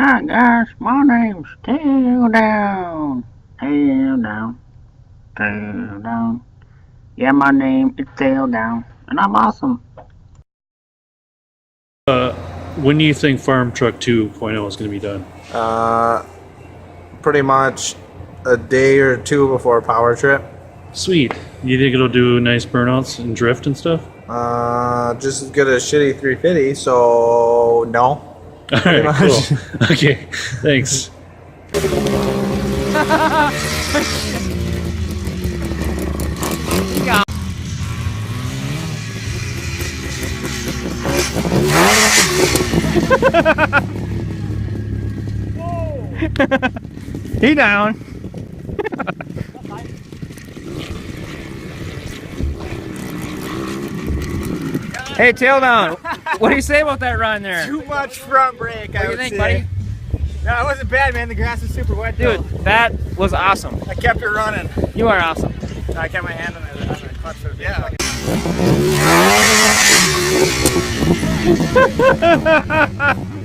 Hi guys, my name's Tail Down. Tail Down. Tail Down. Yeah, my name is Tail Down, and I'm awesome. When do you think Farm Truck 2.0 is going to be done? Pretty much a day or two before Power Trip. Sweet. You think it'll do nice burnouts and drift and stuff? Just as good as shitty 350, so no. Alright, cool. Okay, thanks. He down. Hey, Tail Down. What do you say about that run there? Too much front brake, What do you think, buddy? No, it wasn't bad, man. The grass is super wet, Dude, that was awesome. I kept it running. You are awesome. I kept my hand on the clutch for the Yeah.